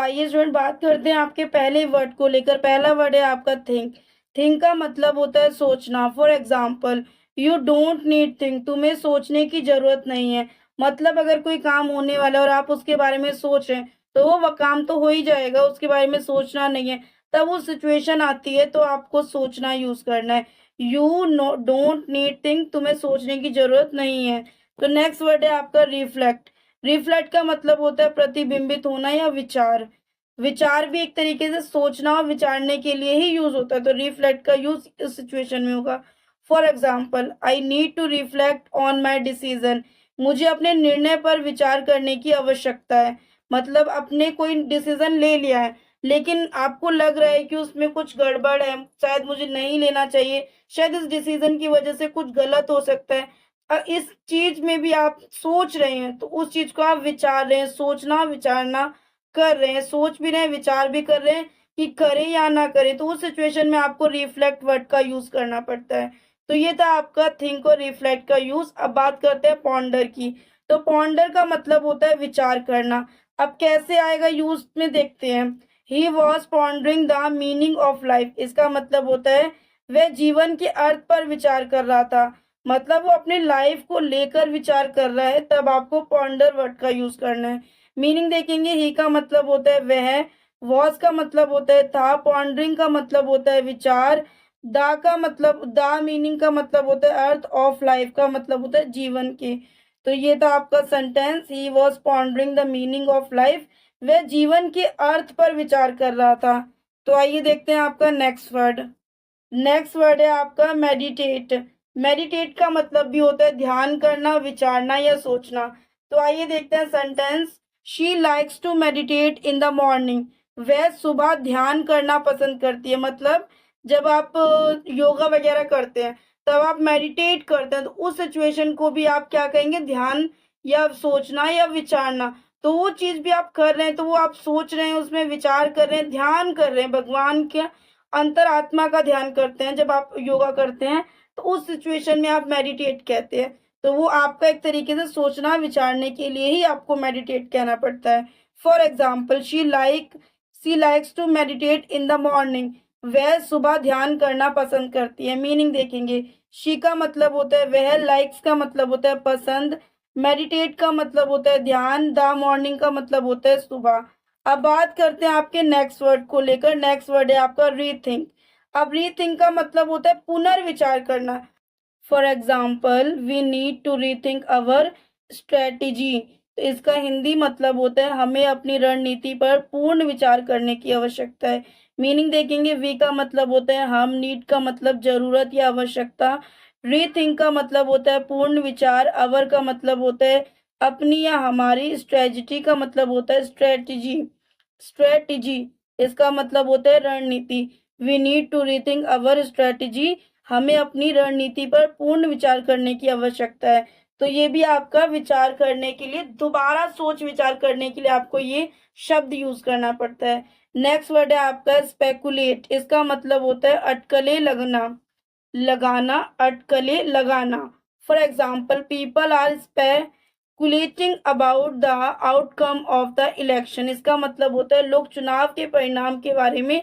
आइए स्टूडेंट बात करते हैं आपके पहले वर्ड को लेकर। पहला वर्ड है आपका थिंक। थिंक का मतलब होता है सोचना। For example, you don't need think, तुम्हें सोचने की जरूरत नहीं है। मतलब अगर कोई काम होने वाला है और आप उसके बारे में सोच रहे हैं तो वो काम तो हो ही जाएगा, उसके बारे में सोचना नहीं है। तब वो सिचुएशन आती है तो आपको सोचना यूज करना है। यू डोंट नीड थिंक, तुम्हें सोचने की जरूरत नहीं है। तो नेक्स्ट वर्ड है आपका रिफ्लेक्ट। रिफ्लेक्ट का मतलब होता है प्रतिबिंबित होना या विचार। विचार भी एक तरीके से सोचना और विचारने के लिए ही यूज होता है, तो रिफ्लेक्ट का यूज इस सिचुएशन में होगा। For example, I need to reflect on my decision, मुझे अपने निर्णय पर विचार करने की आवश्यकता है। मतलब अपने कोई डिसीजन ले लिया है लेकिन आपको लग रहा है कि उसमें कुछ गड़बड़ है, शायद मुझे नहीं लेना चाहिए, शायद इस डिसीजन की वजह से कुछ गलत हो सकता है। इस चीज में भी आप सोच रहे हैं तो उस चीज को आप विचार रहे हैं, सोचना विचारना कर रहे हैं, सोच भी रहे हैं, विचार भी कर रहे हैं कि करें या ना करें। तो उस सिचुएशन में आपको रिफ्लेक्ट वर्ड का यूज करना पड़ता है। तो ये था आपका थिंक और रिफ्लेक्ट का यूज। अब बात करते हैं पॉन्डर की। तो पॉन्डर का मतलब होता है विचार करना। अब कैसे आएगा यूज में देखते हैं। He was pondering the meaning of life, इसका मतलब होता है वह जीवन के अर्थ पर विचार कर रहा था। मतलब वो अपने लाइफ को लेकर विचार कर रहा है, तब आपको पॉन्डर वर्ड का यूज करना है। मीनिंग देखेंगे, ही का मतलब होता है वह, वॉज का मतलब होता है था, पॉन्डरिंग का मतलब होता है विचार, द का मतलब द मीनिंग का मतलब होता है अर्थ, ऑफ लाइफ का मतलब होता है जीवन के। तो ये था आपका sentence, he was pondering the meaning of life, वह जीवन के अर्थ पर विचार कर रहा था। तो आइए देखते हैं आपका नेक्स्ट वर्ड। नेक्स्ट वर्ड है आपका मेडिटेट। मेडिटेट का मतलब भी होता है ध्यान करना, विचारना या सोचना। तो आइए देखते हैं sentence. She likes to meditate in the morning, वह सुबह ध्यान करना पसंद करती है। मतलब जब आप योगा वगैरह करते हैं तब आप मेडिटेट करते हैं, तो उस सिचुएशन को भी आप क्या कहेंगे, ध्यान या सोचना या विचारना। तो वो चीज भी आप कर रहे हैं तो वो आप सोच रहे हैं, उसमें विचार कर रहे हैं, ध्यान कर रहे हैं, भगवान के अंतरात्मा का ध्यान करते हैं। जब आप योगा करते हैं तो उस सिचुएशन में आप मेडिटेट कहते हैं। तो वो आपका एक तरीके से सोचना विचारने के लिए ही आपको मेडिटेट कहना पड़ता है। For example, she likes to meditate in the morning, वह सुबह ध्यान करना पसंद करती है। मीनिंग देखेंगे, शी का मतलब होता है वह, लाइक्स का मतलब होता है पसंद, मेडिटेट का मतलब होता है ध्यान, द मॉर्निंग का मतलब होता है सुबह। अब बात करते हैं आपके नेक्स्ट वर्ड को लेकर। नेक्स्ट वर्ड है आपका रीथिंक। अब रीथिंक का मतलब होता है पुनर्विचार करना। For example, we need to rethink our strategy, तो इसका हिंदी मतलब होता है हमें अपनी रणनीति पर पूर्ण विचार करने की आवश्यकता है। मीनिंग देखेंगे, वी का मतलब होता है हम, नीड का मतलब जरूरत या आवश्यकता, रीथिंक का मतलब होता है पूर्ण विचार, अवर का मतलब होता है अपनी या हमारी, स्ट्रेटजी का मतलब होता है स्ट्रेटजी इसका मतलब होता है रणनीति। We need to rethink our strategy, हमें अपनी रणनीति पर पूर्ण विचार करने की आवश्यकता है। तो ये भी आपका विचार करने के लिए, दोबारा सोच विचार करने के लिए आपको ये शब्द यूज करना पड़ता है। नेक्स्ट वर्ड है आपका स्पेकुलेट। इसका मतलब होता है अटकलें लगना, लगाना, अटकलें लगाना। For example, people are speculating about the outcome of the election, इसका मतलब होता है लोग चुनाव के परिणाम के बारे में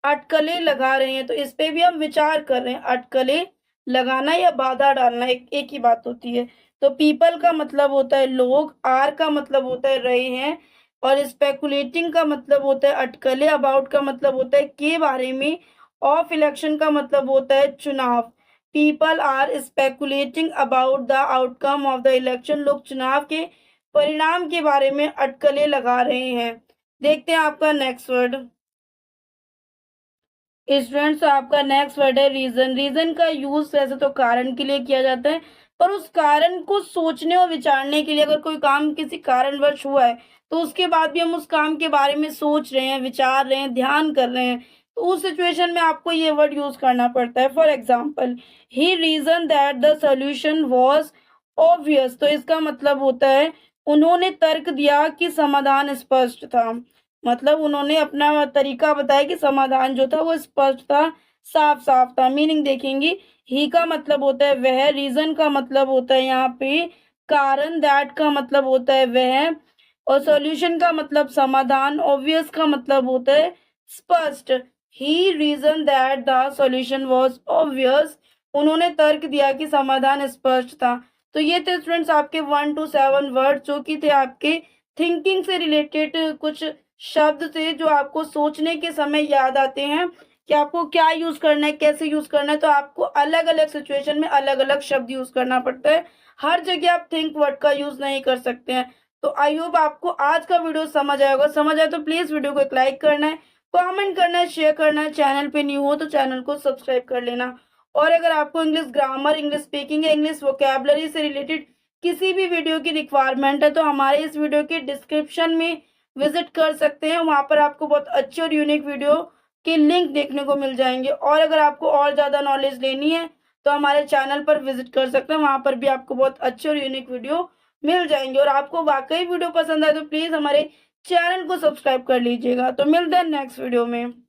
अटकलें लगा रहे हैं। तो इस पे भी हम विचार कर रहे हैं, अटकलें लगाना या बाधा डालना एक ही बात होती है। तो पीपल का मतलब होता है लोग, आर का मतलब होता है रहे हैं, और स्पेकुलेटिंग का मतलब होता है अटकलें, अबाउट का मतलब होता है के बारे में, ऑफ इलेक्शन का मतलब होता है चुनाव। People are speculating about the outcome of the election, लोग चुनाव के परिणाम के बारे में अटकलें लगा रहे हैं। देखते हैं आपका नेक्स्ट वर्ड। स्टूडेंट्स, आपका नेक्स्ट वर्ड है रीजन। रीजन का यूज वैसे तो कारण के लिए किया जाता है, पर उस कारण को सोचने और विचारने के लिए, अगर कोई काम किसी कारणवश हुआ है तो उसके बाद भी हम उस काम के बारे में सोच रहे हैं, विचार रहे हैं, ध्यान कर रहे हैं, तो उस सिचुएशन में आपको ये वर्ड यूज करना पड़ता है। For example, he reason that the solution was obvious, तो इसका मतलब होता है उन्होंने तर्क दिया कि समाधान स्पष्ट था। मतलब उन्होंने अपना तरीका बताया कि समाधान जो था वो स्पष्ट था, साफ साफ था। मीनिंग देखेंगे, ही का मतलब होता है वह, रीजन का मतलब होता है यहाँ पे कारण, दैट का मतलब होता है वह, और सॉल्यूशन का मतलब समाधान, ऑब्वियस का मतलब होता है स्पष्ट। He reason that the solution was obvious, उन्होंने तर्क दिया कि समाधान स्पष्ट था। तो ये थे स्टूडेंट्स आपके 1 to 7 वर्ड, जो कि थे आपके थिंकिंग से रिलेटेड कुछ शब्द थे जो आपको सोचने के समय याद आते हैं कि आपको क्या यूज करना है, कैसे यूज करना है। तो आपको अलग अलग सिचुएशन में अलग अलग शब्द यूज करना पड़ता है, हर जगह आप थिंक वर्ड का यूज नहीं कर सकते हैं। तो आई होप आपको आज का वीडियो समझ आया होगा। समझ आया तो प्लीज वीडियो को एक लाइक करना है, कमेंट करना है, शेयर करना है। चैनल पे न्यू हो तो चैनल को सब्सक्राइब कर लेना। और अगर आपको इंग्लिश ग्रामर, इंग्लिश स्पीकिंग या इंग्लिश वोकेबलरी से रिलेटेड किसी भी वीडियो की रिक्वायरमेंट है तो हमारे इस वीडियो के डिस्क्रिप्शन में विजिट कर सकते हैं। वहां पर आपको बहुत अच्छे और यूनिक वीडियो के लिंक देखने को मिल जाएंगे। और अगर आपको और ज़्यादा नॉलेज लेनी है तो हमारे चैनल पर विजिट कर सकते हैं, वहां पर भी आपको बहुत अच्छे और यूनिक वीडियो मिल जाएंगे। और आपको वाकई वीडियो पसंद आए तो प्लीज़ हमारे चैनल को सब्सक्राइब कर लीजिएगा। तो मिलते हैं नेक्स्ट वीडियो में।